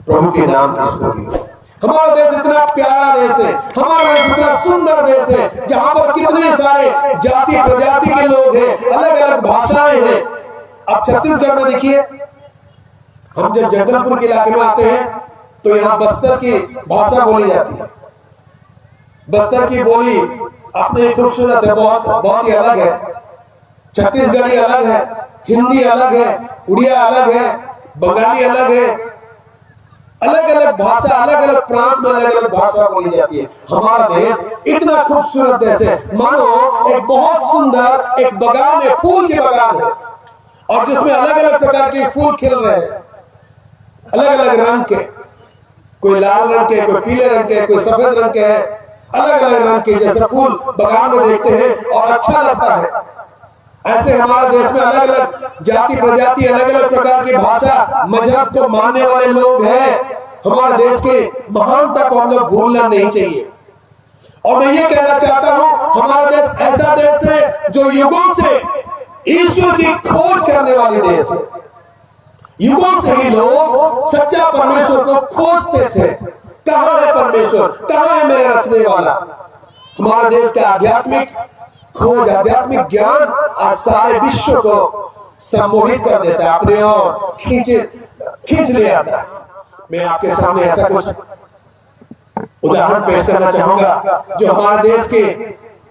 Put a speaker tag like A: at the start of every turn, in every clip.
A: प्रभु के नाम की स्तुति हो। हमारा देश इतना प्यारा देश है, हमारा देश इतना सुंदर देश है, जहाँ पर कितने सारे जाति प्रजाति के लोग हैं, अलग अलग भाषाएं हैं। अब छत्तीसगढ़ में देखिए, हम जब जगदलपुर के इलाके में आते हैं तो यहाँ बस्तर की भाषा बोली जाती है। बस्तर की बोली अपने खूबसूरत है, बहुत ही अलग है। छत्तीसगढ़ी अलग है, हिंदी अलग है, उड़िया अलग है, बंगाली अलग है। अलग अलग भाषा, अलग अलग प्रांत में अलग अलग भाषा बोली जाती है। हमारा देश इतना खूबसूरत देश है, मानो एक बहुत सुंदर एक बगान है, फूल की बगान है, और जिसमें अलग अलग प्रकार के फूल खिल रहे हैं, अलग अलग रंग के, कोई लाल रंग के, कोई पीले रंग के, कोई सफेद रंग के है, अलग अलग रंग के जैसे फूल बगान में देखते हैं और अच्छा लगता है। ऐसे हमारे देश में अलग अलग जाति प्रजाति, अलग अलग प्रकार की भाषा, मजहब को मानने वाले लोग हैं। हमारे देश के महानता को हम लोग भूलना नहीं चाहिए। और मैं ये कहना चाहता हूं, हमारा देश ऐसा देश है जो युगों से ईश्वर की खोज करने वाली देश है। युगों से ही लोग सच्चा परमेश्वर को खोजते थे। कहां है परमेश्वर, कहां है मेरा रचने वाला। हमारे देश का आध्यात्मिक खोज, आध्यात्मिक ज्ञान आज सारे विश्व को सम्मोहित कर देता है, अपने ओर खींच ले आता है। मैं आपके सामने ऐसा कुछ उदाहरण पेश करना चाहूंगा जो हमारे देश के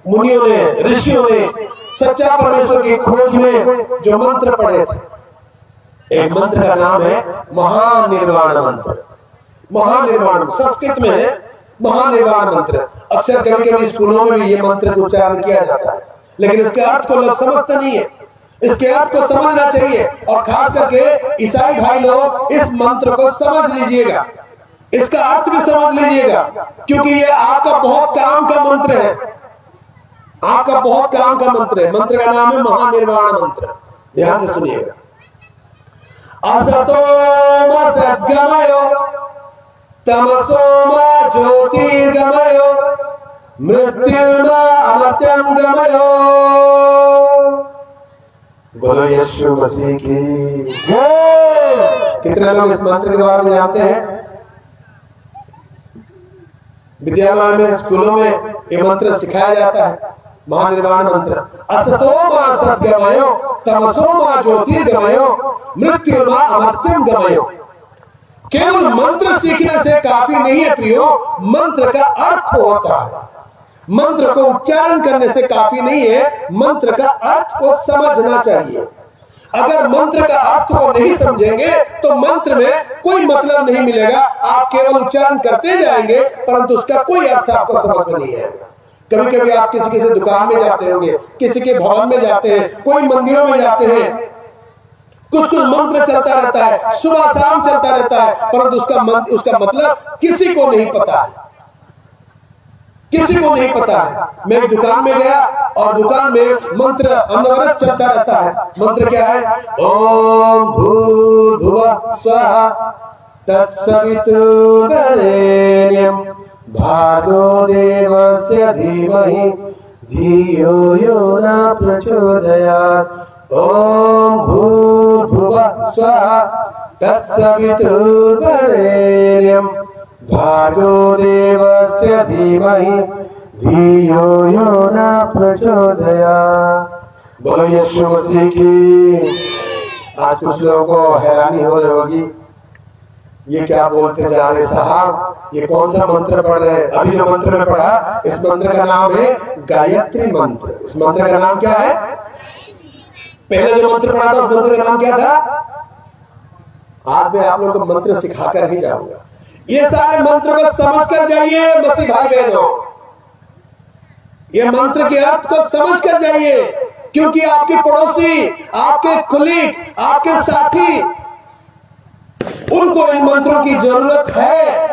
A: मुनियों ने, ऋषियों ने सच्चा परमेश्वर की खोज में जो मंत्र पढ़े थे। एक मंत्र का नाम है महानिर्वाण मंत्र। महानिर्वाण संस्कृत में महानिर्वाण मंत्र। अक्सर कभी कभी स्कूलों में भी ये मंत्र का उच्चारण किया जाता है, लेकिन इसके अर्थ को लोग समझते नहीं है। इसके अर्थ को समझना चाहिए, और खास करके ईसाई भाई लोग इस मंत्र को समझ लीजिएगा, इसका अर्थ भी समझ लीजिएगा, क्योंकि ये आपका बहुत काम का मंत्र है। आपका बहुत काम का मंत्र है। मंत्र का नाम है महानिर्वाण मंत्र। ध्यान से सुनिएगा। असतो मा सद्गमयो तमसो मा ज्योतिर्गमयो मृत्युर्मा अमर्त्यं गमयो। बोलो यीशु मसीह की जय। कितने लोग इस मंत्र के बारे में जानते हैं? विद्यालय में, स्कूलों में ये मंत्र सिखाया जाता है। महानिर्वाण मंत्र। असतो मा सद्गमयो तमसो मा ज्योतिर्गमयो मृत्युर्मा अमर्त्यं गमयो। केवल मंत्र सीखने से काफी नहीं है प्रियो, मंत्र का अर्थ होता है। मंत्र को उच्चारण करने से काफी नहीं है, मंत्र का अर्थ को समझना चाहिए। अगर मंत्र का अर्थ को नहीं समझेंगे तो मंत्र में कोई मतलब नहीं मिलेगा। आप केवल उच्चारण करते जाएंगे, परंतु उसका कोई अर्थ आपको समझ में नहीं आएगा। कभी कभी आप किसी किसी दुकान में जाते होंगे, किसी के भवन में जाते हैं, कोई मंदिरों में जाते हैं, कुछ कुछ मंत्र चलता रहता है, सुबह शाम चलता रहता है, परंतु उसका मतलब किसी को नहीं पता है, किसी को नहीं पता है। मैं एक दुकान में गया और दुकान में मंत्र अनवरत चलता रहता है। मंत्र क्या है? ओम भूर्भुवः स्वः तत्सवितुर्वरेण्यं भार्गो देवस्य धीमहि धियो यो न प्रचोदयात्। ओम भूर्भुवः स्वः तत्सवितुर्वरेण्यं भार्गो देवस्य धीमहि धियो यो न प्रचोदयात्। बोलो यीशु मसीह की। आज कुछ लोगों को हैरानी हो रही होगी, ये क्या बोलते जा रहे साहब, ये कौन सा मंत्र पढ़ रहे हैं? अभी जो मंत्र में पढ़ा, इस मंत्र का नाम है गायत्री मंत्र। इस मंत्र का नाम क्या है? पहले जो मंत्र पढ़ा था उस मंत्र का नाम क्या था? आज मैं आप लोगों को मंत्र सिखाकर ही जाऊंगा। ये सारे मंत्र को समझ कर जाइए मसीह भाई बहनों, ये मंत्र के अर्थ को समझ कर जाइए, क्योंकि आपके पड़ोसी, आपके कुलीग, आपके साथी, उनको इन मंत्रों की जरूरत है,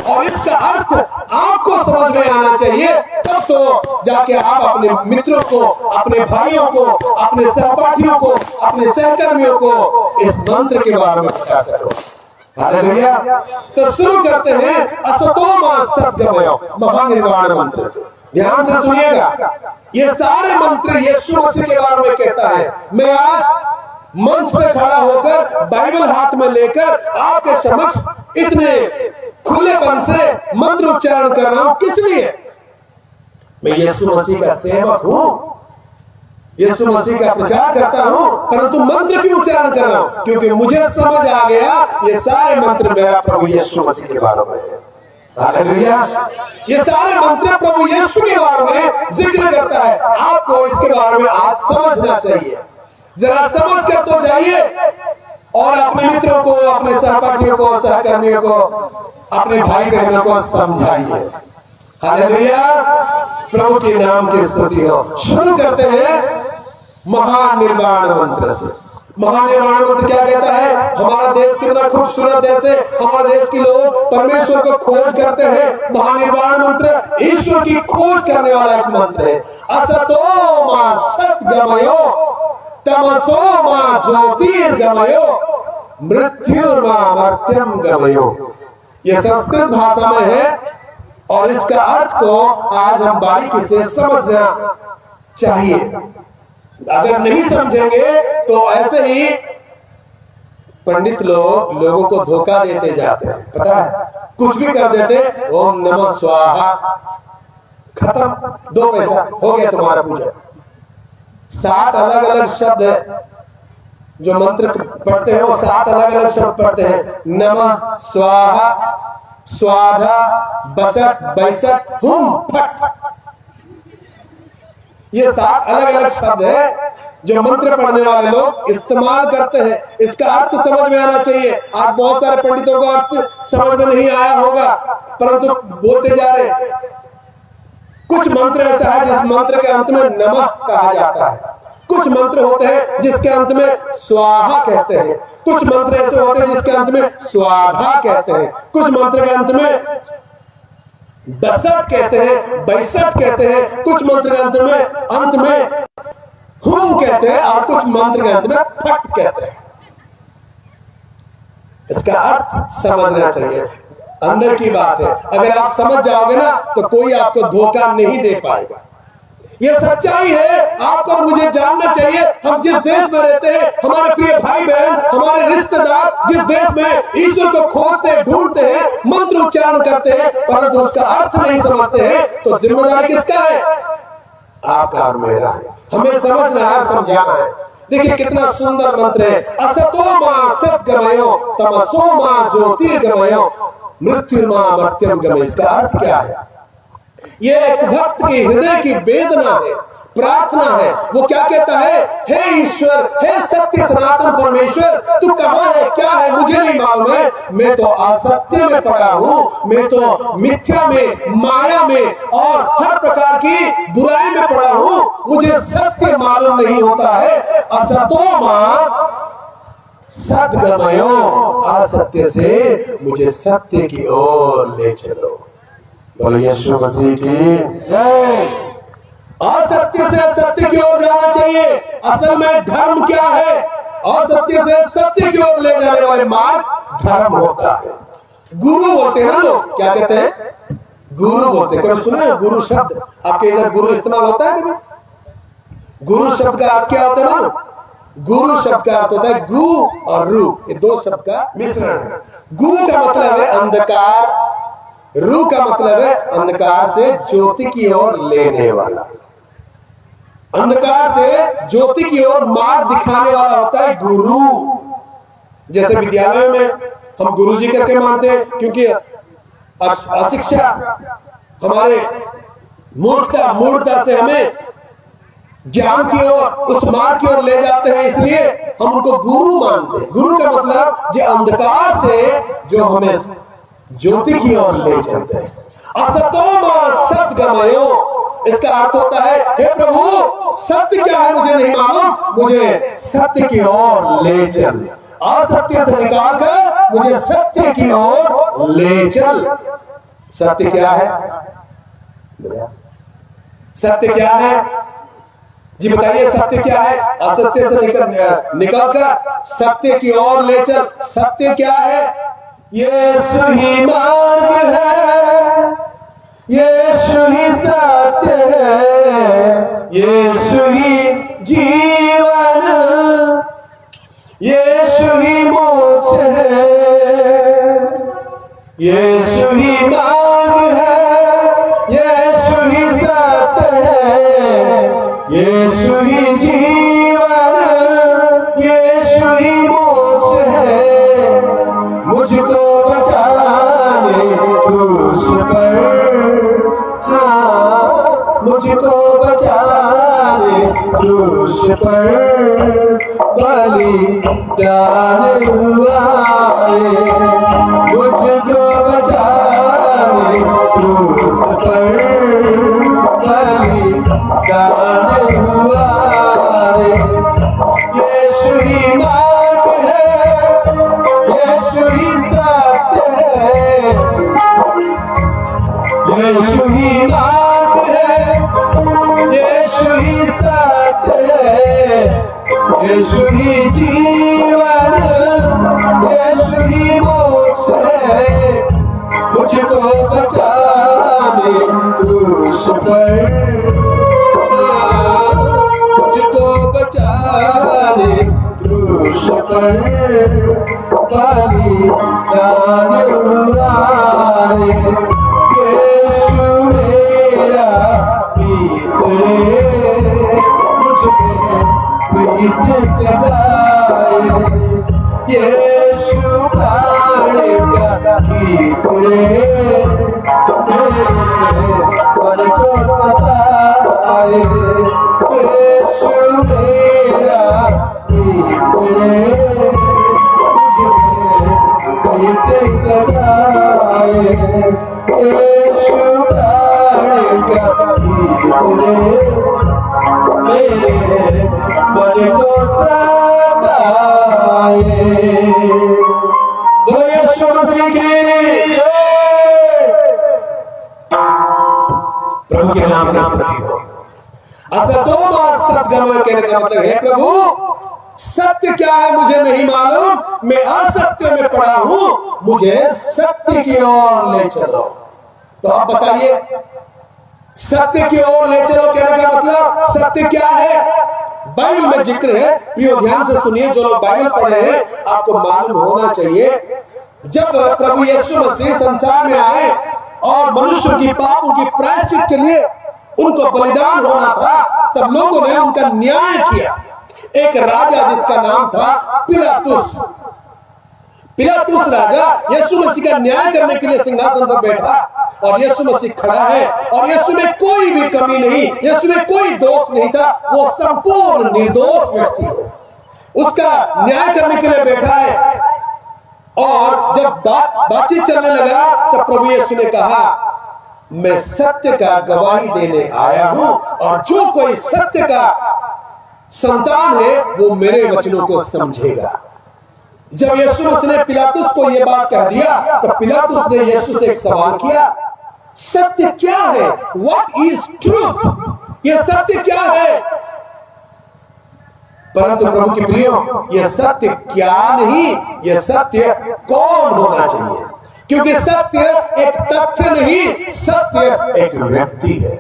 A: और इसका अर्थ आपको समझ में आना चाहिए। तब तो जाके आप अपने मित्रों को, अपने भाइयों को, अपने सहपाठियों को, अपने सहकर्मियों को इस मंत्र के बारे में बता सको। हालेलुया। तो शुरू करते हैं असतो मा सद्गमयो महानिर्वाण मंत्र से। ध्यान से सुनिएगा, ये सारे मंत्र यीशु मसीह के बारे में कहता है। मैं आज मंच पे खड़ा होकर बाइबल हाथ में लेकर आपके समक्ष इतने खुलेपन से मंत्र उच्चारण कर रहा हूं, किस लिए? मैं यीशु मसीह का सेवक हूं, यीशु मसीह का प्रचार करता हूं, परंतु मंत्र क्यों उच्चारण कर रहा हूं? क्योंकि मुझे समझ आ गया ये सारे मंत्र मेरा प्रभु यीशु मसीह के बारे में है। हालेलुया। ये सारे मंत्र प्रभु यीशु के बारे में जिक्र करता है। आपको इसके बारे में आज समझना चाहिए। जरा समझ कर तो जाइए और अपने मित्रों को, अपने सहपाठियों को, सहकर्मियों को, अपने भाई बहनों को समझाइए। हालेलुया। प्रभु के नाम की स्तुति हो। शुरू करते हैं महानिर्वाण मंत्र से। महानिर्वाण मंत्र क्या कहता है? हमारा देश कितना खूबसूरत देश है, हमारे देश के लोग परमेश्वर को खोज करते हैं। महानिर्वाण मंत्र ईश्वर की खोज करने वाला एक मंत्र है। असतो मा सद्गमयो तमसो मा ज्योतिर्गमयो मृत्युर्मा मर्त्यम गमयो। यह संस्कृत भाषा में है और इसका अर्थ को आज हम बारीकी से समझना चाहिए। अगर नहीं समझेंगे तो ऐसे ही पंडित लोग लोगों को धोखा देते जाते हैं। पता है, कुछ भी कर देते, ओम नमः स्वाहा, खत्म, 2 पैसा हो गया तुम्हारा पूजा। 7 अलग अलग शब्द है जो मंत्र पढ़ते हैं, वो 7 अलग अलग शब्द पढ़ते हैं। नमः स्वाहा, स्वाधा, बसट, बैसट, हुम, फट। ये 7 अलग अलग शब्द है जो मंत्र पढ़ने वाले लोग इस्तेमाल करते हैं। इसका अर्थ समझ में आना चाहिए। आज बहुत सारे पंडितों का अर्थ समझ में नहीं आया होगा, परंतु बोलते जा रहे। कुछ मंत्र ऐसा है जिस मंत्र के अंत में नमः कहा जाता है, कुछ मंत्र होते हैं जिसके अंत में स्वाहा कहते हैं, कुछ मंत्र ऐसे होते हैं जिसके अंत में स्वाधा कहते हैं, कुछ मंत्र के अंत में बसट कहते हैं, बैसट कहते हैं, कुछ मंत्र के अंत में हुम कहते हैं और कुछ मंत्र के अंत में फट कहते हैं। इसका अर्थ समझना चाहिए, अंदर की बात है। अगर आप समझ जाओगे ना तो कोई आपको धोखा नहीं दे पाएगा। यह सच्चाई है, आपको मुझे जानना चाहिए। हम जिस देश में रहते हैं, हमारे प्रिय भाई बहन, हमारे रिश्तेदार जिस देश में ईश्वर को खोजते, ढूंढते हैं, मंत्र उच्चारण करते हैं, परंतु उसका अर्थ नहीं समझते हैं, तो जिम्मेदारी किसका है? आपका और मेरा है। हमें समझना है, समझाना है। देखिए कितना सुंदर मंत्र है। असतो मा सद्गमयो तमसो मा ज्योतिर्गमयो मृत्युर्मा मर्त्यम गमय। इसका अर्थ क्या है? ये एक भक्त के हृदय की वेदना है, प्रार्थना है। वो क्या कहता है? हे ईश्वर, हे सत्य सनातन परमेश्वर, तू कहां है, क्या है, मुझे नहीं मालूम है। मैं तो असत्य में पड़ा हूं, मैं तो मिथ्या में, माया में और हर प्रकार की बुराई में पड़ा हूं। मुझे सत्य मालूम नहीं होता है। असतो मा सद्गमयो, असत्य से मुझे सत्य की ओर ले चलो। बोलो यीशु मसीह की जय। असत्य से सत्य की ओर जाना चाहिए। असल में धर्म क्या है? असत्य से सत्य की ओर ले जाने वाले मार्ग धर्म होता है। गुरु बोलते हैं ना लोग, क्या कहते हैं? गुरु बोलते हैं। कभी सुना है गुरु शब्द? आपके इधर गुरु इस्तेमाल होता है कभी? गुरु शब्द का अर्थ क्या होता है ना? गुरु शब्द का अर्थ होता है गु और रू, ये 2 शब्द का मिश्रण है। गुरु का मतलब है अंधकार, रू का मतलब है अंधकार से ज्योति की ओर लेने वाला। अंधकार से ज्योति की ओर मार्ग दिखाने वाला होता है गुरु। जैसे विद्यालय में हम गुरुजी करके मानते हैं, क्योंकि अशिक्षा हमारे मूर्खता से हमें ज्ञान की ओर, उस मार्ग की ओर ले जाते हैं, इसलिए हम उनको गुरु मानते हैं। गुरु का मतलब जो अंधकार से जो हमें ज्योति की ओर ले चलते हैं। असतो मा सद्गमयो, इसका अर्थ होता है हे प्रभु, सत्य क्या है मुझे नहीं मालूम, मुझे सत्य की ओर ले चल। असत्य से निकाल कर मुझे सत्य की ओर ले चल। सत्य क्या है? सत्य क्या है जी? बताइए, सत्य क्या है? असत्य से निकल कर सत्य की ओर ले चल। सत्य क्या है? यीशु ही मार्ग है, यीशु ही सत्य है, यीशु ही जीवन, यीशु ही मोक्ष है, यीशु ही मार्ग है, यीशु ही सत्य है, यीशु ही जीवन, यीशु ही मोक्ष है। मुझको बचाने क्रूस पर, हाँ, मुझको बचाने क्रूस पर बलिदान हुआ है। मुझको बचाने क्रूस पर बलिदान हुआ है। यीशु ही मार्ग है, यीशु ही सत्य है, यीशु ही मार्ग है, यीशु ही सत्य है, यीशु ही जीवन, यीशु ही मोक्ष है। मुझको बचाने क्रूस पर, मुझको बचाने क्रूस पर बलिदान हुआ है। यीशु मेरा प्रीत मुझे प्रीत जगाए, यीशु प्राण का गीत मन को सताए। यीशु मेरा गीत मुझे प्रीत जगाए, यीशु प्राण का गीत मेरे मन को सताए। बोलो यीशु मसीह की, प्रभु के नाम में स्तुति हो। असतो मा सद्गमय कहने का मतलब है प्रभु सत्य क्या है मुझे नहीं मालूम, मैं असत्य में पड़ा हूं, मुझे सत्य की ओर ले चलो। तो आप बताइए सत्य की ओर ले चलो कहने का मतलब सत्य क्या है? बाइबल में जिक्र है, प्रियो ध्यान से सुनिए, जो लोग बाइबल पढ़े हैं आपको मालूम होना चाहिए। जब प्रभु यीशु मसीह संसार में आए और मनुष्य की पापों की प्रायश्चित के लिए उनको बलिदान होना था, तब लोगों ने उनका न्याय किया। एक राजा जिसका नाम था पिलातुस, पिलातुस राजा यीशु मसीह का न्याय करने के लिए सिंहासन पर बैठा और यीशु मसीह खड़ा है और यीशु में कोई भी कमी नहीं, यीशु में कोई दोष नहीं था, वो संपूर्ण निर्दोष व्यक्ति है, उसका न्याय करने के लिए बैठा है। और जब बातचीत चलने लगा तब प्रभु यीशु ने कहा मैं सत्य का गवाही देने आया हूं और जो कोई सत्य का संतान है वो मेरे वचनों को समझेगा। जब यीशु मसीह ने पिलातुस को यह बात कह दिया तो पिलातुस ने यीशु से एक सवाल किया, सत्य क्या है? What is truth? यह सत्य क्या है? परंतु प्रभु के प्रियो, यह सत्य क्या नहीं, यह सत्य कौन होना चाहिए, क्योंकि सत्य एक तथ्य नहीं, सत्य एक व्यक्ति है।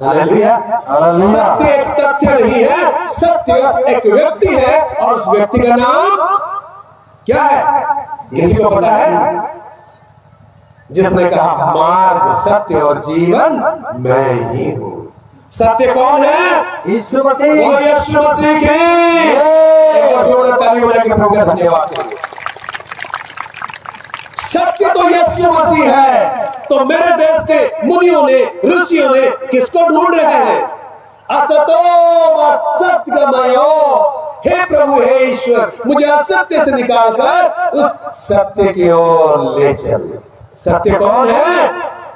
A: हालेलुया। सत्य एक तथ्य नहीं है, सत्य एक व्यक्ति है और उस व्यक्ति का नाम क्या है? किसी को पता है? जिसने कहा मार्ग सत्य और जीवन मैं ही हूं। सत्य कौन है? यीशु मसीह। वो यीशु मसीह के धन्यवाद। सत्य तो यीशु मसीह है। तो मेरे देश के मुनियों ने, ऋषियों ने किसको ढूंढ रहे हैं? असतो मा सद्गमयो, हे प्रभु हे ईश्वर, मुझे असत्य से निकालकर उस सत्य की ओर ले चल। सत्य कौन है?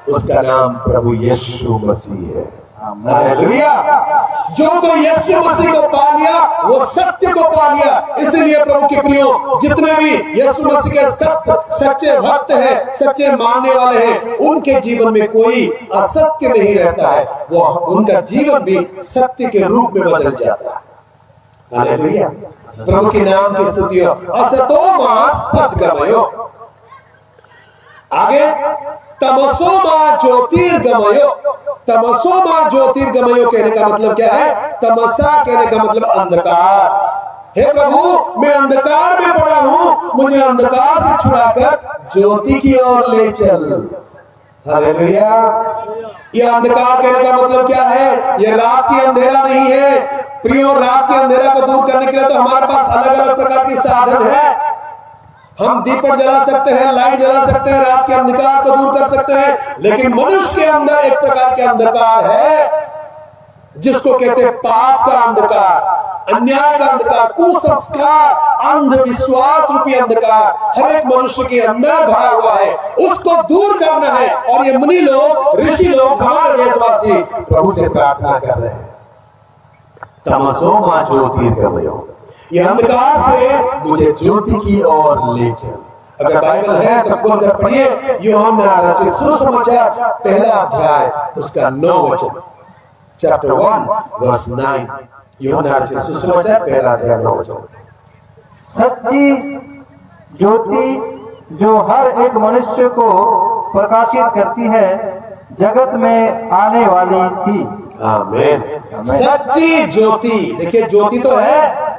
A: उसका नाम प्रभु यीशु मसीह है। हालेलुया। जो कोई यीशु मसीह को पा लिया वो सत्य को पा लिया। इसलिए प्रभु के प्रियो, जितने भी यीशु मसीह के सच्चे भक्त हैं, सच्चे मानने वाले हैं, उनके जीवन में कोई असत्य नहीं रहता है, वो उनका जीवन भी सत्य के रूप में बदल जाता है। हालेलुया। प्रभु के नाम की स्तुति हो। असतो मा सद्गमयो। आगे तमसो मा ज्योतिर्गमयो, तमसो मा ज्योतिर्गमयो कहने का मतलब क्या है? तमसा कहने का मतलब अंधकार। हे प्रभु, मैं अंधकार में पड़ा हूं, मुझे अंधकार से छुड़ाकर ज्योति की ओर ले चल। हालेलुया। ये अंधकार कहने का मतलब क्या है? ये रात की अंधेरा नहीं है प्रियो। रात के अंधेरा को दूर करने के लिए तो हमारे पास अलग अलग प्रकार के साधन है। हम दीपक जला सकते हैं, लाइट जला सकते हैं, रात के अंधकार को दूर कर सकते हैं, लेकिन मनुष्य के अंदर एक प्रकार के अंधकार है जिसको कहते हैं पाप का अंधकार, अन्याय का अंधकार, कुसंस्कार, अंधविश्वास रूपी अंधकार हर एक मनुष्य के अंदर भरा हुआ है। उसको दूर करना है। और ये मुनि लोग, ऋषि लोग, हमारे देशवासी प्रभु से प्रार्थना कर रहे हैं, तमसो मा ज्योतिर्गमयो, ये अंधकार से मुझे ज्योति की ओर ले चल। अगर बाइबल है तो खोलकर पढ़िए यूहन्ना रचित सुसमाचार पहला अध्याय उसका 9 वचन, चैप्टर 1 वर्स 9। यूहन्ना रचित सुसमाचार पहला अध्याय 9 वचन।
B: सच्ची ज्योति जो हर एक मनुष्य को प्रकाशित करती है, जगत में आने वाली थी।
A: आमीन। सच्ची ज्योति, देखिए ज्योति तो है,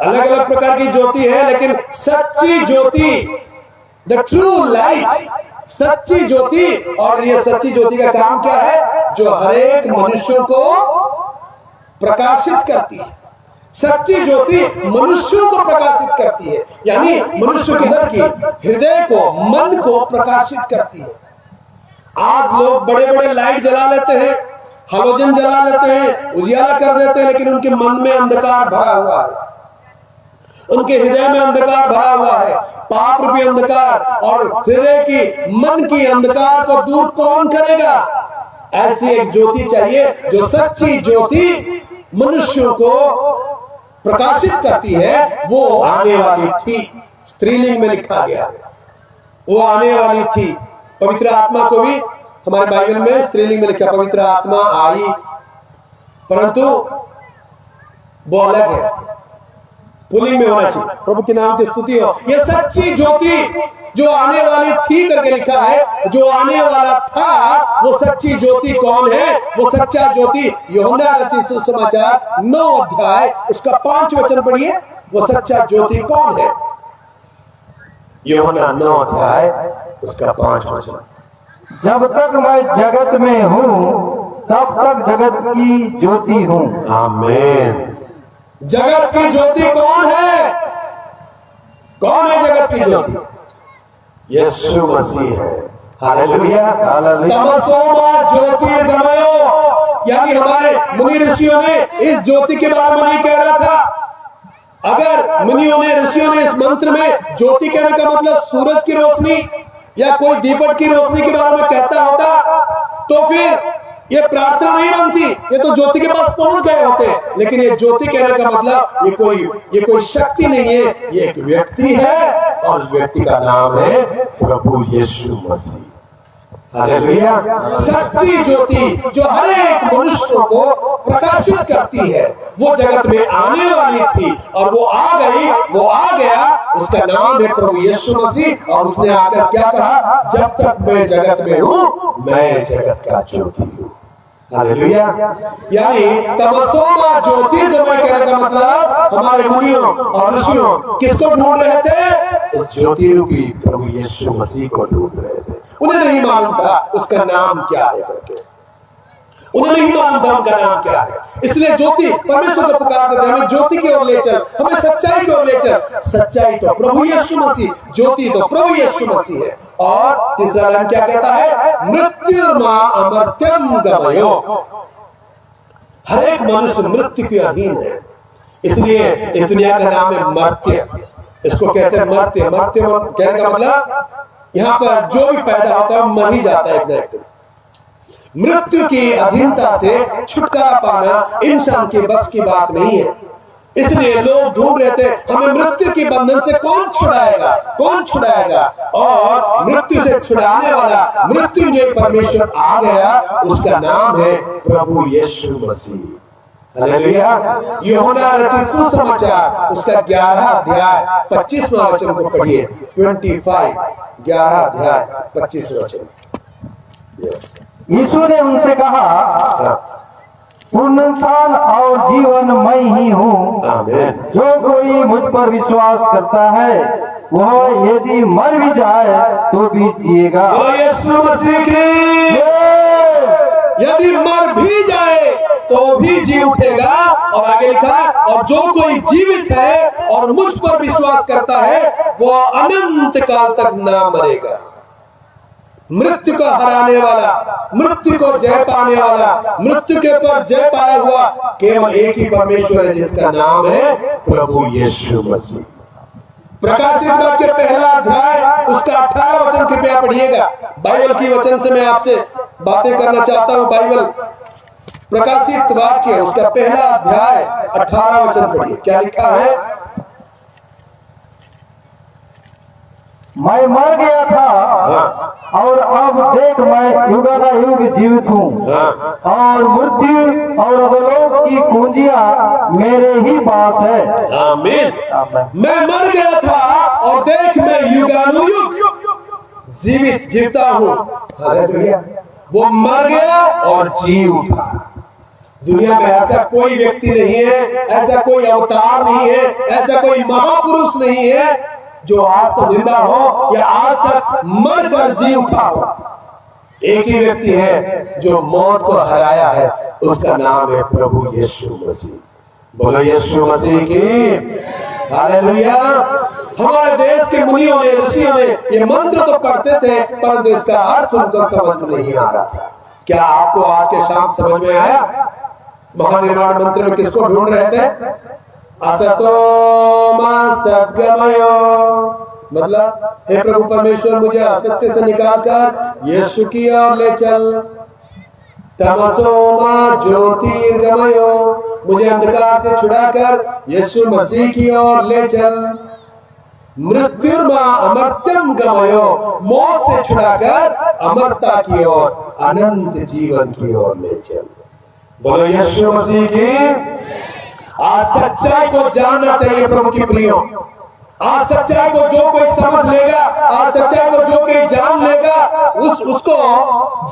A: अलग अलग प्रकार की ज्योति है, लेकिन सच्ची ज्योति, द ट्रू लाइट, सच्ची ज्योति। और ये सच्ची ज्योति का काम क्या है? जो हर एक मनुष्यों को प्रकाशित करती है। सच्ची ज्योति मनुष्यों को प्रकाशित करती है, यानी मनुष्य के अंदर की हृदय को, मन को प्रकाशित करती है। आज लोग बड़े बड़े लाइट जला लेते हैं, हालोजन जला लेते हैं, उजियाला कर देते हैं, लेकिन उनके मन में अंधकार भरा हुआ है, उनके हृदय में अंधकार भरा हुआ है, पाप रूपी अंधकार। और हृदय की, मन की अंधकार को दूर कौन करेगा? ऐसी एक ज्योति चाहिए जो सच्ची ज्योति मनुष्यों को प्रकाशित करती है। वो आने वाली थी, स्त्रीलिंग में लिखा गया है, वो आने वाली थी। पवित्र आत्मा को भी हमारे बाइबल में स्त्रीलिंग में लिखा, पवित्र आत्मा आई, परंतु वो अलग है, पुलिंग में होना चाहिए। प्रभु के नाम की स्तुति हो। ये सच्ची ज्योति जो आने वाली थी करके लिखा है, जो आने वाला था वो सच्ची ज्योति कौन है? वो सच्चा ज्योति यूहन्ना रचित सुसमाचार 9 अध्याय उसका 5 वचन पढ़िए। वो सच्चा ज्योति कौन है? यूहन्ना 9 अध्याय उसका 5 वचन।
B: जब तक मैं जगत में हूँ तब तक जगत की ज्योति हूँ।
A: आमीन। जगत की ज्योति कौन है? कौन है जगत की ज्योति? यीशु मसीह है। हालेलुया। तमसो मा ज्योतिर्गमयो, यानी हमारे मुनि ऋषियों ने इस ज्योति के बारे में नहीं कह रहा था। अगर मुनियों ने, ऋषियों ने इस मंत्र में ज्योति कहने का मतलब सूरज की रोशनी या कोई दीपक की रोशनी के बारे में कहता होता तो फिर ये प्रार्थना नहीं बनती, ये तो ज्योति के पास पहुंच गए होते। लेकिन ये ज्योति कहने का मतलब ये कोई शक्ति नहीं है, ये एक व्यक्ति है, और उस व्यक्ति का नाम है प्रभु यीशु मसीह। हालेलुया। सच्ची ज्योति जो हर एक मनुष्य को प्रकाशित करती है, वो जगत में आने वाली थी और वो आ गई, वो आ गया। उसका नाम है प्रभु यीशु मसीह। और उसने आकर क्या कहा? जब तक मैं जगत में हूँ, मैं जगत का ज्योति हूँ। हालेलुया। यानी तमसो मा ज्योतिर्गमय कहने का मतलब हमारे मुनियों और ऋषियों किसको ढूंढ रहे थे? उस ज्योति रूपी प्रभु यीशु मसीह को ढूंढ रहे थे। उन्हें नहीं मालूम था उसका नाम क्या है करके, उन्हें नहीं मालूम था उनका नाम क्या है। इसलिए ज्योति, परमेश्वर को पुकारते थे, हमें ज्योति की ओर ले चल, हमें सच्चाई की ओर ले चल। सच्चाई तो प्रभु यीशु मसीह, ज्योति तो प्रभु यीशु मसीह है। और तीसरा लाइन क्या कहता है? मृत्युर्मा अमर्त्यम गमयो, हर एक मनुष्य मृत्यु के अधीन है। इसलिए इस दुनिया का नाम है मर्त्य, इसको कहते हैं मर्त्य। मर्त्य कहने का मतलब यहाँ पर जो भी पैदा होता है मर ही जाता है एक ना एक दिन। मृत्यु की अधीनता से छुटकारा पाना इंसान के बस की बात नहीं है। इसलिए लोग ढूंढ रहे थे हमें मृत्यु के बंधन से कौन छुड़ाएगा, कौन छुड़ाएगा। और मृत्यु से छुड़ाने वाला मृत्युंजय परमेश्वर आ गया, उसका नाम है प्रभु यीशु मसीह। हालेलुया। यूहन्ना रचित सुसमाचार उसका 11 अध्याय 25वां वचन को पढ़िए। 25 11 अध्याय 25 वचन। यस,
B: यीशु ने उनसे कहा, पुनरुत्थान और जीवन मैं ही हूँ।
A: आमीन।
B: जो कोई मुझ पर विश्वास करता है वह यदि मर भी जाए तो भी जिएगा।
A: तो यीशु मसीह की यदि मर भी जाए तो भी जी उठेगा। और आगे लिखा है, और जो कोई जीवित है और मुझ पर विश्वास करता है वह अनंत काल तक ना मरेगा। मृत्यु को हराने वाला, मृत्यु को जय पाने वाला, मृत्यु के ऊपर जय पाया हुआ केवल एक ही परमेश्वर है, जिसका नाम है प्रभु यीशु मसीह। प्रकाशित वाक्य पहला अध्याय उसका 18 वचन कृपया पढ़िएगा। बाइबल की वचन से मैं आपसे बातें करना चाहता हूं। बाइबल प्रकाशित वाक्य उसका पहला अध्याय 18 वचन पढ़िए। क्या लिखा है?
B: मैं मर गया था और अब देख मैं युगानुयुग जीवित हूँ और मृत्यु और अधोलोक की कुंजियां मेरे ही पास है।
A: आमीन। मैं मर गया था और देख मैं युगानुयुग जीविता हूँ। हालेलुया। वो मर गया और जी उठा। दुनिया में ऐसा कोई व्यक्ति नहीं है, ऐसा कोई अवतार नहीं है, ऐसा कोई महापुरुष नहीं है जो आज तक जिंदा हो या आज तक मर कर जी उठा हो। एक ही व्यक्ति है जो मौत को हराया है, उसका नाम है प्रभु यीशु मसीह। बोलो यीशु मसीह की हालेलुया। हमारे देश के मुनियों ने, ऋषियों ने ये मंत्र तो पढ़ते थे, परंतु इसका अर्थ उनको समझ में नहीं आ रहा था। क्या आपको आज के शाम समझ में आया? महानिर्वाण मंत्र में किसको ढूंढ रहे थे? असतो मा सद्गमयो, मतलब हे प्रभु परमेश्वर मुझे असत्य से निकालकर यीशु की ओर ले चल। तमसो मा ज्योतिर्गमयो, मुझे अंधकार से छुड़ाकर यीशु मसीह की ओर ले चल। मृत्युर्मा अमर्त्यम गमयो, मौत से छुड़ाकर अमरता की ओर, अनंत जीवन की ओर ले चल। बोलो यीशु मसीह की। आज सच्चाई को जानना चाहिए प्रभु की प्रियो। आज सच्चाई को जो कोई समझ लेगा, आज सच्चाई को जो कोई जान लेगा, उसको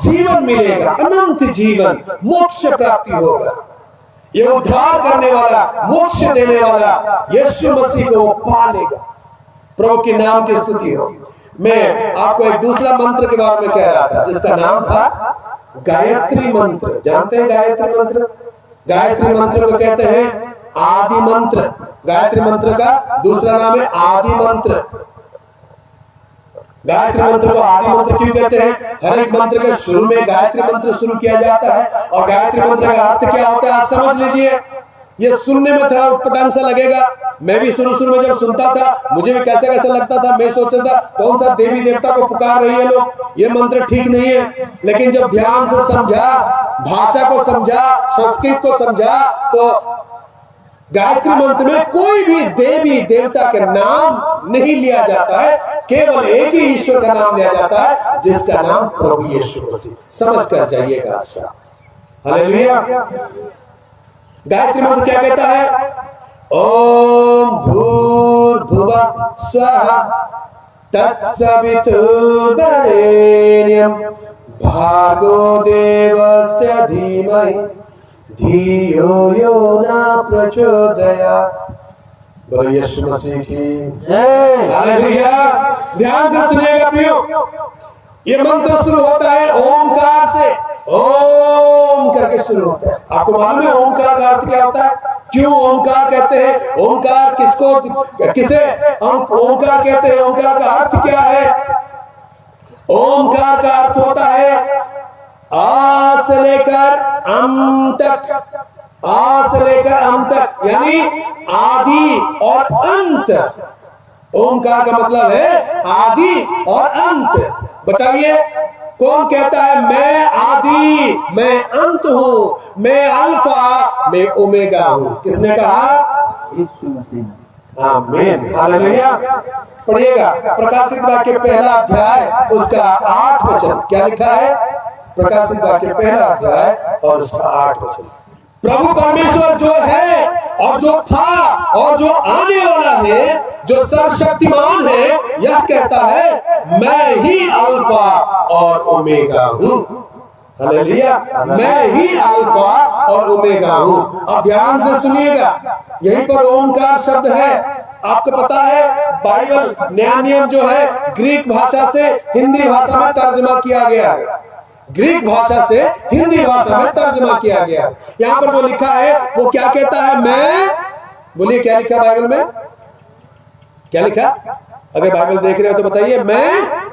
A: जीवन मिलेगा, अनंत जीवन, मोक्ष प्राप्ति होगा। ये उद्धार करने वाला, मोक्ष देने वाला यीशु मसीह को वो पा लेगा। प्रभु के नाम की स्तुति हो। मैं आपको एक दूसरा मंत्र के बारे में कह रहा था, जिसका नाम था गायत्री मंत्र। जानते हैं गायत्री मंत्र? गायत्री मंत्र को कहते हैं आदि मंत्र। गायत्री मंत्र का दूसरा नाम है आदि मंत्र। गायत्री मंत्र को आदि मंत्र क्यों कहते हैं? हर एक मंत्र के शुरू में गायत्री मंत्र शुरू किया जाता है। और गायत्री मंत्र का अर्थ क्या होता है आप समझ लीजिए। ये सुनने में थोड़ा उटपटांग सा लगेगा। मैं भी शुरू में जब सुनता था मुझे भी कैसा कैसा लगता था। मैं सोचता था कौन सा देवी देवता को पुकार रही है लोग, ये मंत्र ठीक नहीं है। लेकिन जब ध्यान से समझा, भाषा को समझा, संस्कृत को समझा, तो गायत्री मंत्र में कोई भी देवी देवता के नाम नहीं लिया जाता है, केवल एक ही ईश्वर का नाम लिया जाता है, जिसका नाम प्रभु यीशु मसीह। समझ कर जाइएगा। अच्छा, हालेलुया। गायत्री मंत्र क्या कहता है? ओम भूर्भुवः स्वः तत्सवितुर्वरेण्यं भर्गो देवस्य धीमहि धियो यो न प्रचोदयात्। बोलो यीशु मसीह की जय। हालेलुया। ध्यान से सुनिएगा प्रियो। ये मंत्र शुरू होता है ओमकार से। ओम करके शुरू होता है। आपको मालूम है ओमकार का अर्थ क्या होता है? क्यों ओमकार कहते हैं? ओमकार किसे ओमकार कहते हैं? ओमकार का अर्थ क्या है? ओमकार का अर्थ होता है आ से लेकर अम तक, आ से लेकर अम तक, यानी आदि और अंत। ओमकार का मतलब है आदि और अंत। बताइए कौन कहता है मैं आदि, मैं अंत हूं, मैं अल्फा, मैं ओमेगा हूं? किसने कहा? आमीन। हालेलुया। पढ़िएगा प्रकाशित वाक्य पहला अध्याय उसका 8 वचन। क्या लिखा है? प्रकाशित वाक्य पहला अध्याय और उसका 8 वचन। प्रभु परमेश्वर जो है और जो था और जो आने वाला है, जो सर्वशक्तिमान है, यह कहता है मैं ही अल्फा और ओमेगा हूं। हालेलुया, मैं ही अल्फा और ओमेगा हूं। अब ध्यान से सुनिएगा, यहीं पर ओमकार शब्द है। आपको पता है बाइबल नया नियम जो है ग्रीक भाषा से हिंदी भाषा में तर्जमा किया गया है। ग्रीक भाषा से हिंदी भाषा में तर्जमा किया गया है। यहाँ पर जो लिखा है वो क्या कहता है? मैं, बोलिए क्या लिखा बाइबल में? क्या लिखा? अगर बाइबल देख रहे हो तो बताइए। मैं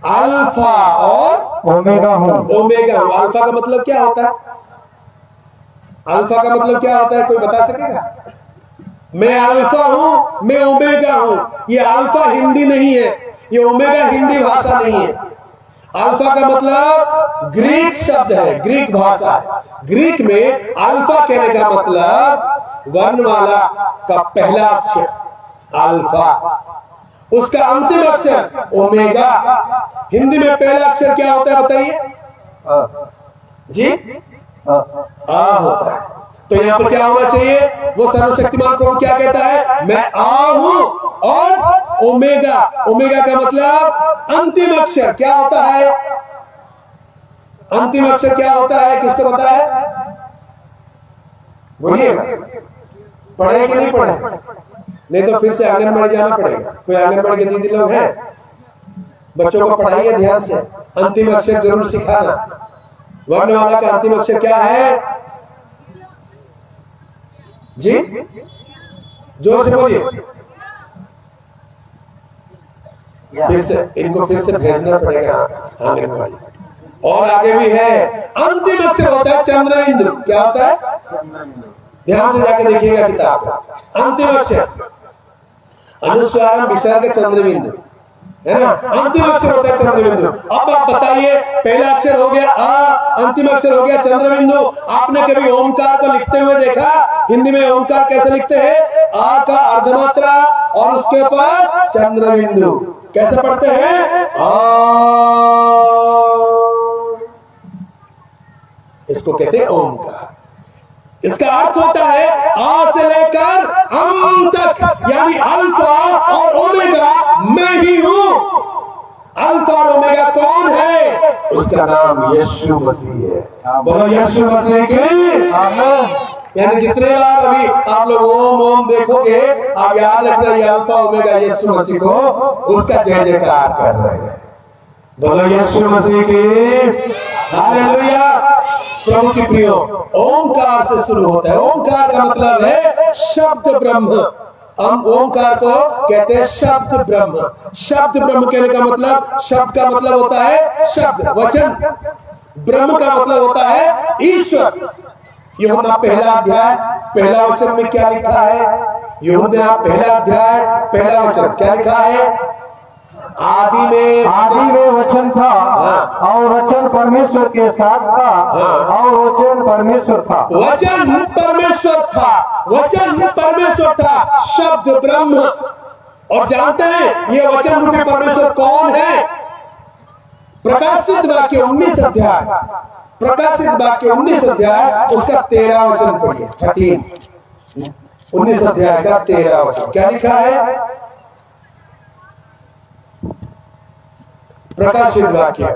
A: अल्फा और
B: ओमेगा हूँ।
A: ओमेगा हूँ। अल्फा का मतलब क्या होता है? अल्फा का मतलब क्या होता है? कोई बता सकेगा? मैं अल्फा हूं, मैं ओमेगा हूं। ये अल्फा हिंदी नहीं है, ये ओमेगा हिंदी भाषा नहीं है। अल्फा का मतलब ग्रीक शब्द है, ग्रीक भाषा है। ग्रीक में अल्फा कहने का मतलब वर्णमाला का पहला अक्षर अल्फा, उसका अंतिम अक्षर ओमेगा। हिंदी में पहला अक्षर क्या होता है बताइए जी? आ होता है। तो यहाँ पर क्या होना चाहिए? वो सर्वशक्तिमान प्रभु क्या कहता है? मैं आ हूं और ओमेगा। ओमेगा का मतलब अंतिम अक्षर क्या होता है? अंतिम अक्षर क्या होता है? किसको पता है? बोलिए, पढ़े कि नहीं पढ़े? नहीं तो फिर से आंगनबाड़ी जाना पड़ेगा। कोई आंगनबाड़ी के दीदी लोग हैं? बच्चों को पढ़ाइए ध्यान से, अंतिम अक्षर जरूर सिखाना। वर्णमाला का अंतिम अक्षर क्या है जी? जोर से बोलिए। फिर से इनको फिर से भेजना पड़ेगा आंगनबाड़ी। और आगे भी है, अंतिम अक्षर होता है चंद्रबिंदु। क्या होता है? ध्यान से जाके देखिएगा किताब। अंतिम अक्षर अनुस्वारम विसर्ग चंद्रबिंदु है ना? अंतिम अक्षर होता है चंद्रबिंदु। अब आप बताइए, पहला अक्षर हो गया आ, अंतिम अक्षर हो गया चंद्रबिंदु। आपने कभी ओमकार को लिखते हुए देखा? हिंदी में ओमकार कैसे लिखते हैं? आ का अर्धमात्रा और उसके ऊपर चंद्रबिंदु। कैसे पढ़ते हैं? आ, इसको कहते हैं ओमकार। इसका अर्थ होता है आ से लेकर अम तक, यानी अल्फा और ओमेगा मैं ही हूं। अल्फा और ओमेगा कौन है? उसका नाम यीशु मसीह है। बोलो यीशु मसीह की आमीन। यानी जितने बार अभी आप लोग ओम ओम देखोगे, आप याद रखना ये अल्फा ओमेगा यीशु मसीह को उसका जय जयकार कर रहे हैं। बोलो यीशु मसीह की हालेलुया। प्रभु की प्रियो, ओमकार से शुरू होता है। ओमकार का मतलब है शब्द ब्रह्म। हम ओमकार को कहते हैं शब्द ब्रह्म। शब्द ब्रह्म कहने का मतलब, शब्द का मतलब होता है शब्द, वचन। ब्रह्म का मतलब होता है ईश्वर। यूहन्ना पहला अध्याय पहला वचन में क्या लिखा है? यूहन्ना पहला अध्याय पहला वचन क्या लिखा है? आदि में
B: वचन था और वचन परमेश्वर के साथ था और वचन परमेश्वर था।
A: वचन परमेश्वर था, वचन परमेश्वर था, शब्द ब्रह्म। और जानते हैं ये वचन रूपी परमेश्वर कौन है? प्रकाशित वाक्य 19 अध्याय, प्रकाशित वाक्य 19 अध्याय उसका 13 वचन पढ़िए। 13 19 अध्याय का 13 वचन क्या लिखा है? प्रकाशित वाक्य,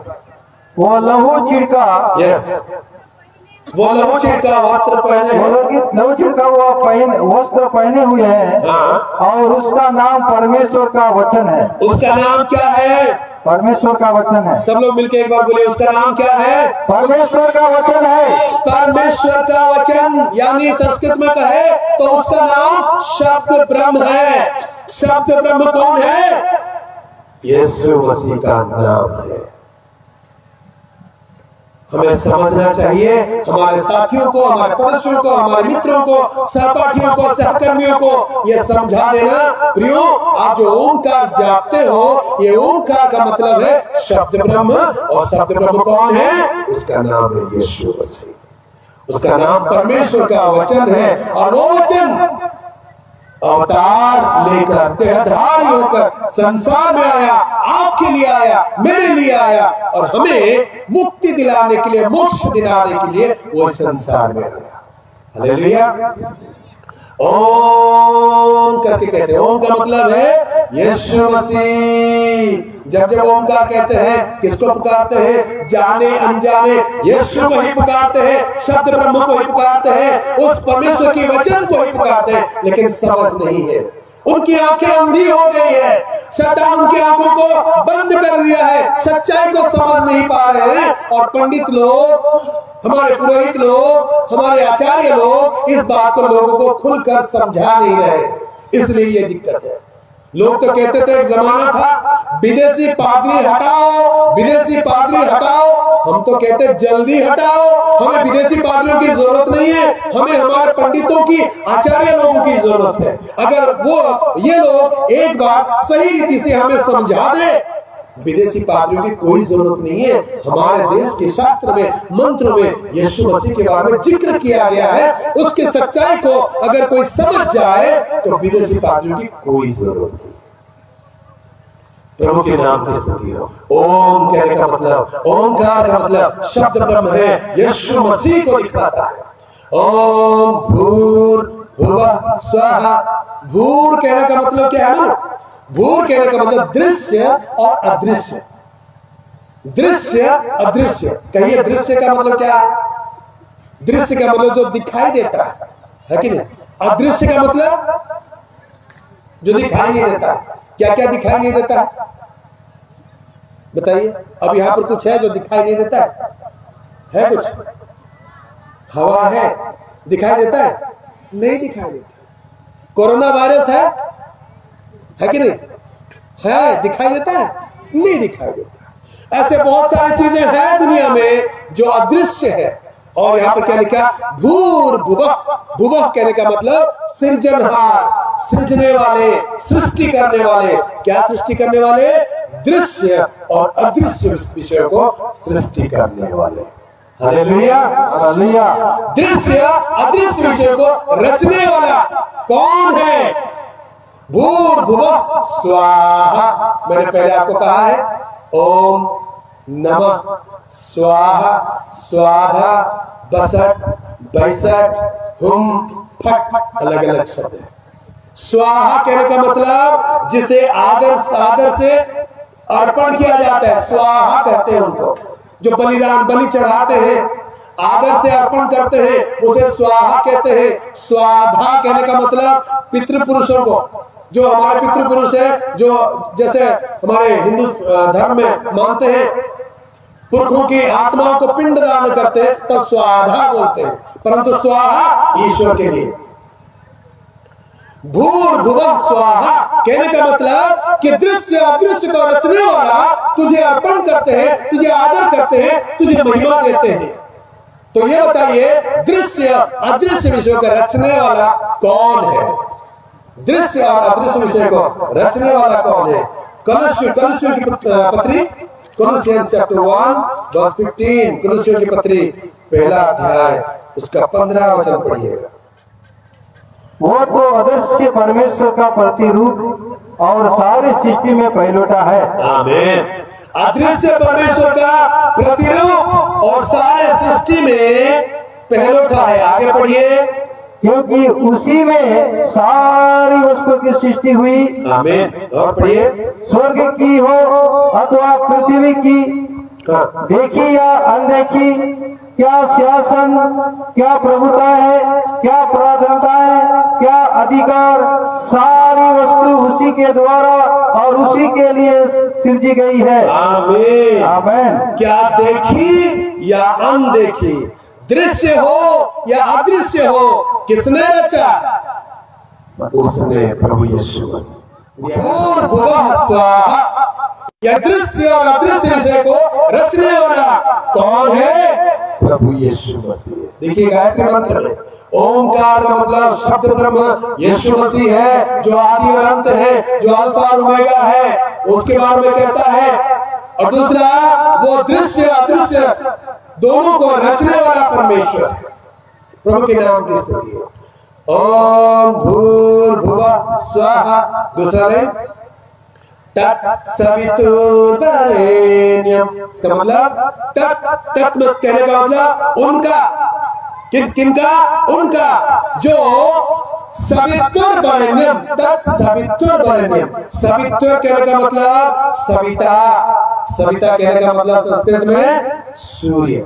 B: वो लहू छिड़का,
A: यस, वो लहू छिड़का वस्त्र पहने,
B: लहू छिड़का हुआ वस्त्र पहने हुए हैं और उसका नाम परमेश्वर का वचन है।
A: उसका नाम क्या है?
B: परमेश्वर का वचन है।
A: सब लोग मिलकर एक बार बोलिए, उसका नाम क्या है?
B: परमेश्वर का वचन है।
A: परमेश्वर का वचन, यानी संस्कृत में कहे तो उसका नाम शब्द ब्रह्म है। शब्द ब्रह्म कौन है? यीशु मसीह का नाम है। हमें समझना चाहिए, हमारे साथियों को, हमारे पड़ोसियों को, हमारे मित्रों को, सहपाठियों को, सहकर्मियों को यह समझा देना, प्रियो आप जो ओमकार जापते हो, ये ओमकार का मतलब है शब्द ब्रह्म। और शब्द ब्रह्म कौन है? उसका नाम है यीशु मसीह। उसका नाम परमेश्वर का वचन है। और वो वचन अवतार लेकर देहधारी होकर संसार में आया, आपके आपके लिए आया, मेरे लिए आया और हमें मुक्ति दिलाने के लिए, मोक्ष दिलाने के लिए वो संसार में आया। हालेलुया। ओम करके कहते हैं। ओम का मतलब है यीशु मसीह। जब जब ओमकार कहते हैं, किसको पुकारते हैं? जाने अनजाने यीशु को ही पुकारते हैं, शब्द ब्रह्म को ही पुकारते हैं, उस परमेश्वर की वचन को ही पुकारते हैं, लेकिन समझ नहीं है। उनकी आंखें अंधी हो गई है, शैतान उनकी आंखों को बंद कर दिया है, सच्चाई को समझ नहीं पा रहे हैं। और पंडित लोग, हमारे पुरोहित लोग, हमारे आचार्य लोग इस बात को लोगों को खुलकर समझा नहीं रहे, इसलिए ये दिक्कत है। लोग तो कहते थे, एक जमाना था विदेशी पादरी हटाओ, विदेशी पादरी हटाओ। हम तो कहते जल्दी हटाओ, हमें विदेशी पादरियों की जरूरत नहीं है, हमें हमारे पंडितों की, आचार्य लोगों की जरूरत है। अगर ये लोग एक बात सही रीति से हमें समझा दे, विदेशी पादरियों की कोई जरूरत नहीं है। हमारे देश के शास्त्र में, मंत्र में यीशु मसीह के बारे में जिक्र किया गया है, उसकी सच्चाई को अगर कोई समझ जाए तो विदेशी पादरियों की कोई जरूरत नहीं। प्रभु के नाम की स्तुति हो। ओम कहने का मतलब, ओमकार का मतलब शब्द ब्रह्म है, यीशु मसीह को दिखाता है। ओम भूर्भुवः स्वः। भूर कहने का मतलब क्या है ना? भूर कहने का मतलब दृश्य और अदृश्य। दृश्य अदृश्य। कहिए दृश्य का मतलब क्या है? दृश्य का मतलब जो दिखाई देता है कि नहीं? अदृश्य का मतलब जो दिखाई नहीं देता है। क्या क्या दिखाई नहीं देता है बताइए? अब यहां पर कुछ है जो दिखाई नहीं देता है कुछ? हवा है, दिखाई देता है? नहीं दिखाई देता। कोरोना वायरस है कि नहीं? है, दिखाई देता है? नहीं दिखाई देता। ऐसे बहुत सारी चीजें हैं दुनिया में जो अदृश्य है। और यहां पर क्या लिखा? भूर्भुवः। भुवः कहने का मतलब सृजनहार, सृजने वाले, सृष्टि करने वाले। क्या सृष्टि करने वाले? दृश्य और अदृश्य विषयों को सृष्टि करने वाले। Hallelujah, hallelujah. दृश्य अदृश्य विषयों को रचने वाला कौन है? भूर्भुवः स्वाहा। मैंने पहले आपको कहा है, ओम नमः स्वाहा, स्वाधा, बसठ, बैसठ, हुम, फट, अलग अलग शब्द है। स्वाहा कहने का मतलब जिसे आदर से अर्पण किया जाता है, स्वाहा कहते हैं उनको। जो बलिदान, बलि चढ़ाते हैं, आदर से अर्पण करते हैं, उसे स्वाहा कहते हैं। स्वाधा कहने का मतलब पितृपुरुषों को, जो हमारे पितृपुरुष है, जो जैसे हमारे हिंदू धर्म में मानते हैं, पुरखों की आत्माओं को पिंड दान करते हैं, तो स्वाधा बोलते हैं, परंतु स्वाहा ईश्वर के लिए। भूर्भुवः स्वाहा कहने का मतलब कि दृश्य अदृश्य को रचने वाला तुझे अर्पण करते हैं, तुझे आदर करते हैं, तुझे महिमा देते हैं। तो ये बताइए, दृश्य अदृश्य विषयों का रचने वाला कौन है? दृश्य और अदृश्य विषय को रचने वाला कौन है? कलुस्सियों की पत्री, Colossians chapter 1 verse 15, कलुस्सियों की पत्री पहला अध्याय उसका 15 वचन पढ़िएगा।
B: वो तो अदृश्य परमेश्वर का प्रतिरूप और सारी सृष्टि में पहलौठा है।
A: आमीन। अदृश्य परमेश्वर का प्रतिरूप और सारे सृष्टि में पहलौठा है। आगे पढ़िए।
B: क्योंकि उसी में सारी वस्तु की सृष्टि हुई।
A: आमीन। और पढ़िए।
B: स्वर्ग की हो अथवा पृथ्वी की, देखी या अनदेखी, क्या शासन, क्या प्रभुता है, क्या पराधीनता है, क्या अधिकार, सारी वस्तु उसी के द्वारा और उसी के लिए सृजी गई है। आमीन, आमीन। क्या देखी या अनदेखी, दृश्य हो या अदृश्य हो, किसने रचा? उसने, प्रभु यीशु मसीह। भूर्भुवः स्वाहा। या दृश्य और अदृश्य विषय को रचने वाला कौन है? प्रभु यीशु मसीह। देखिए गायत्री मंत्र में ओमकार का मतलब शब्द ब्रह्म यीशु मसीह है, जो आदि और अंत है, जो अल्फा और ओमेगा है, उसके बारे में कहता है। और दूसरा, वो दृश्य अदृश्य दोनों को रचने वाला परमेश्वर है। प्रभु के नाम की स्तुति हो। ओम भूर्भुवः स्वाहा। दूसरा है
A: तत्सवितुर्वरेण्यम। इसका मतलब तत् कहने का मतलब उनका, किनका? उनका जो सवितुर्वरेण्यम, तत्सवितुर्वरेण्यम। सवितुर कहने का मतलब सविता, सविता कहने का मतलब संस्कृत में सूर्य,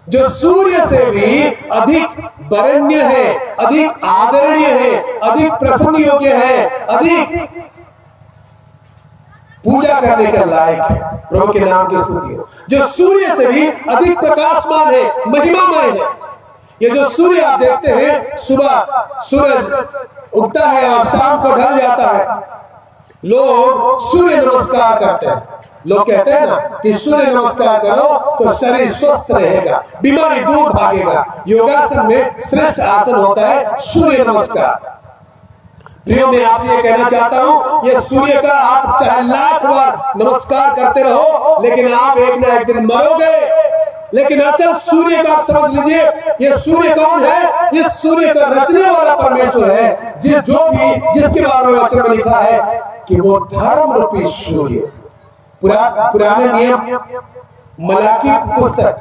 A: जो सूर्य से भी अधिक वरेण्य है, अधिक आदरणीय है, अधिक प्रसन्न योग्य है, अधिक पूजा करने के लायक है। प्रभु के नाम की स्तुति हो। जो सूर्य से भी अधिक प्रकाशमान है, महिमामय है। ये जो सूर्य आप देखते हैं, सुबह सूरज उगता है और शाम को ढल जाता है, लोग सूर्य नमस्कार करते हैं। लोग कहते हैं ना कि सूर्य नमस्कार करो तो शरीर स्वस्थ रहेगा, बीमारी दूर भागेगा। योगासन में श्रेष्ठ आसन होता है सूर्य नमस्कार। प्रियो, मैं आपसे ये कहना चाहता हूं, ये सूर्य का आप चाहे लाख बार नमस्कार करते रहो, लेकिन आप एक ना एक दिन मरोगे। लेकिन असल सूर्य का आप समझ लीजिए, ये सूर्य कौन है? ये सूर्य का रचने वाला परमेश्वर है, जिसके बारे में वचन में लिखा है कि वो धर्म रूपी सूर्य। पुराने नियम मलाकी पुस्तक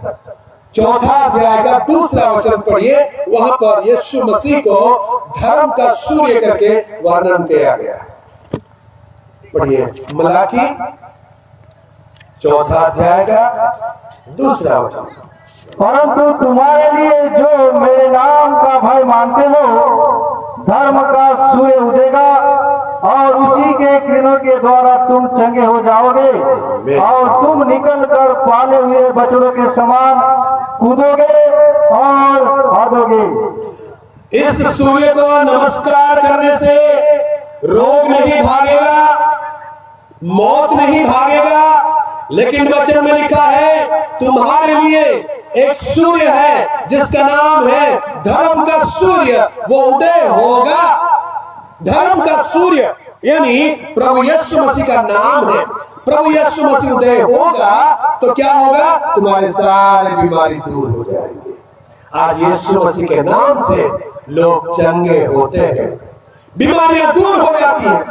A: 4 अध्याय का 2 वचन पढ़िए, वहां पर यीशु मसीह को धर्म का सूर्य करके वर्णन किया गया है। पढ़िए मलाकी 4 अध्याय का 2 वचन।
B: परंतु तुम्हारे लिए जो मेरे नाम का भय मानते हो, धर्म का सूर्य उदेगा और उसी के किरणों के द्वारा तुम चंगे हो जाओगे और तुम निकलकर पाले हुए बछड़ों के समान कूदोगे और भागोगे।
A: इस सूर्य को नमस्कार करने से रोग नहीं भागेगा, मौत नहीं भागेगा, लेकिन वचन में लिखा है तुम्हारे लिए एक सूर्य है जिसका नाम है धर्म का सूर्य, वो उदय होगा। धर्म का सूर्य यानी प्रभु यीशु मसीह का नाम है। प्रभु यीशु मसीह उदय होगा तो क्या होगा? तुम्हारे सारे बीमारी दूर हो जाएंगे। आज यीशु मसीह के नाम से लोग चंगे होते हैं, बीमारियां दूर हो जाती हैं।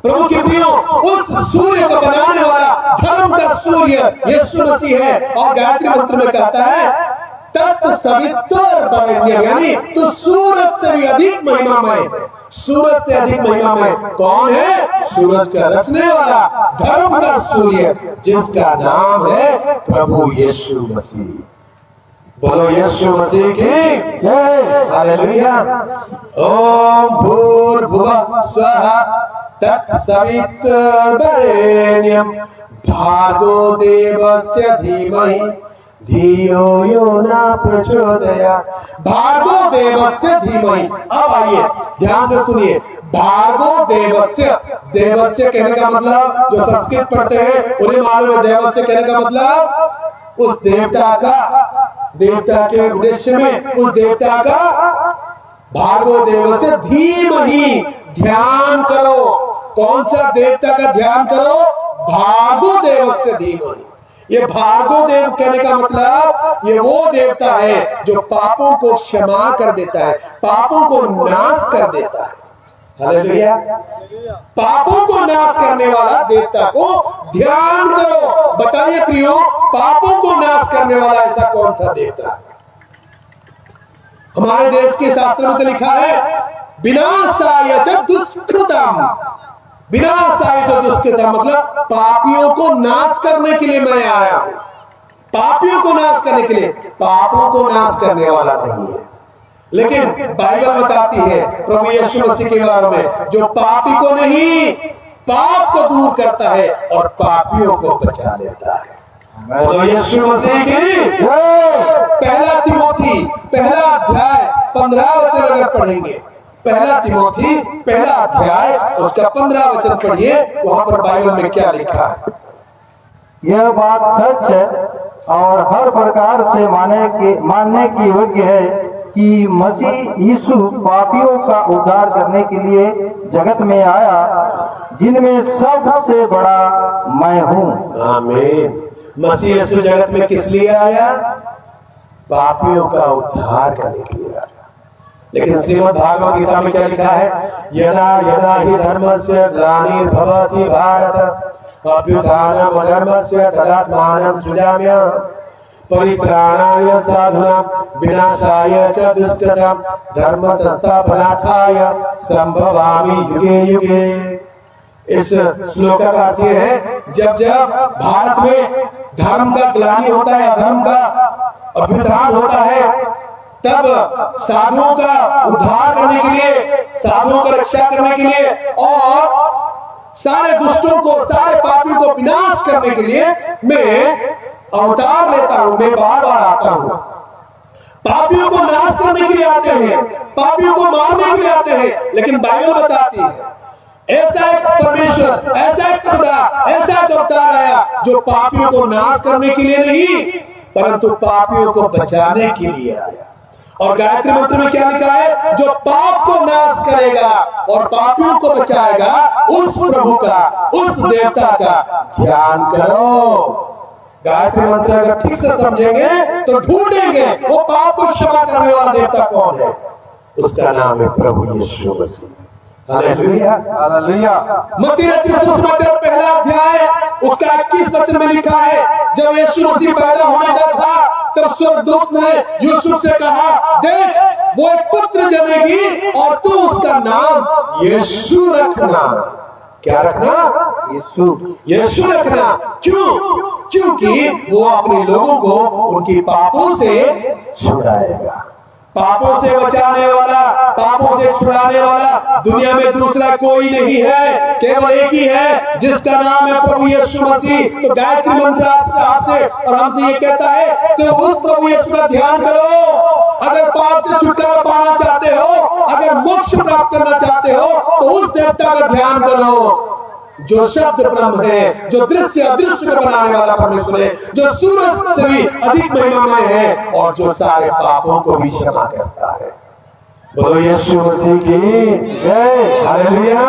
A: प्रभु के प्रियो, उस सूर्य को बनाने वाला धर्म का सूर्य यीशु मसीह है। और गायत्री मंत्र में कहता है तत्सवितुर्वरेण्यम, यानी तो सूरज से भी अधिक महिमामय है। सूरज से अधिक महिमामय कौन है? सूरज का रचने वाला धर्म का सूर्य, जिसका नाम है प्रभु यीशु मसीह। बोलो यीशु मसीह की जय। हालेलुया। ओम भूर्भुवः स्वः तत्सवितुर्वरेण्यम भागो देवस्य धीमहि धियो यो न प्रचोदयात्। भागो देवस्य धीमहि। अब आइए ध्यान से सुनिए, भागो देवस्य। देवस्य कहने का मतलब, जो संस्कृत पढ़ते हैं उन्हें मालूम है देवस्य कहने का मतलब उस देवता के उद्देश्य में, उस देवता का भागो देवस्य धीमहि, ध्यान करो। कौन सा देवता का ध्यान करो? भागो देवस्य धीमहि। ये भागो देव कहने का मतलब ये वो देवता है जो पापों को क्षमा कर देता है, पापों को नाश कर देता है। हालेलुया। पापों को नाश करने वाला देवता को ध्यान करो। बताइए प्रियो, पापों को नाश करने वाला ऐसा कौन सा देवता है? हमारे देश के शास्त्र में तो लिखा है विनाशाय च दुष्कृतम। विनाशाय च दुष्कृतम मतलब पापियों को नाश करने के लिए मैं आया हूं। पापियों को नाश करने के लिए, पापों को नाश करने वाला नहीं है। लेकिन बाइबल बताती है प्रभु यीशु मसीह के बारे में, जो पापी को नहीं पाप को दूर करता है और पापियों को बचा लेता है। तो यीशु मसीह की पहला तिमोथी पहला अध्याय 15 वचन अगर पढ़ेंगे, पहला तिमोथी पहला अध्याय उसका 15 वचन पढ़िए, वहां पर बाइबल में क्या लिखा है।
B: यह बात सच है और हर प्रकार से मानने की योग्य है कि मसीह यीशु पापियों का उद्धार करने के लिए जगत में आया, जिनमें सबसे बड़ा मैं हूँ।
A: आमीन। मसीह यीशु जगत में किस लिए आया? पापियों का उद्धार करने के लिए आया। लेकिन श्रीमद् भागवत गीता में क्या लिखा है? यदा यदा हि धर्मस्य ग्लानिर्भवति भारत अभ्युत्थानम् अधर्मस्य तदात्मानं सृजाम्यहम् परित्राणाय साधुनां विनाशाय च दुष्कृतां धर्म संस्थापनार्थाय संभवामि युगे युगे। इस श्लोक का अर्थ है, जब जब भारत में धर्म का ग्लानि होता है, धर्म का अभ्युत्थान होता है, तब साधुओं का उद्धार करने के लिए, साधुओं का रक्षा करने के लिए और सारे दुष्टों को, सारे पापियों को विनाश करने के लिए मैं अवतार लेता हूं, मैं बार बार आता हूं। पापियों को नाश करने के लिए आते हैं, पापियों को मारने के लिए आते हैं, लेकिन बाइबल बताती है ऐसा एक परमेश्वर, ऐसा एक खुदा, ऐसा एक अवतार आया जो पापियों को नाश करने के लिए नहीं, परंतु पापियों को बचाने के लिए आया। और गायत्री मंत्र में क्या लिखा है? जो पाप को नाश करेगा और पापियों को बचाएगा, उस प्रभु का, उस देवता का ध्यान करो। गायत्री मंत्र अगर ठीक से समझेंगे तो ढूंढेंगे वो पाप को क्षमा करने वाला देवता कौन है। उसका नाम है प्रभु यीशु मसीह। Hallelujah, hallelujah. मत्ती रचित सुसमाचार पहला अध्याय उसका 21 वचन में लिखा है, जब यीशु मसीह पैदा होने का था तब स्वर्गदूत ने यूसुफ से कहा, देख वो एक पुत्र जनेगी और तू उसका नाम यीशु रखना। क्या रखना? यीशु, यीशु रखना। क्यों? क्योंकि वो अपने लोगों को उनके पापों से छुड़ाएगा। पापों से बचाने वाला, पापों से छुड़ाने वाला दुनिया में दूसरा कोई नहीं है, केवल एक ही है जिसका नाम है प्रभु यीशु मसीह। तो गायत्री मंत्र आपसे और हमसे ये कहता है कि उस प्रभु यीशु का ध्यान करो। अगर पाप से छुटकारा पाना चाहते हो, अगर मोक्ष प्राप्त करना चाहते हो, तो उस देवता का ध्यान करो जो शब्द ब्रह्म है, जो दृश्य अदृश्य को बनाने वाला परमेश्वर है, जो सूरज से भी अधिक महिमामय है और जो सारे पापों को भी क्षमा करता है। बोलो यीशु मसीह की जय। हालेलुया।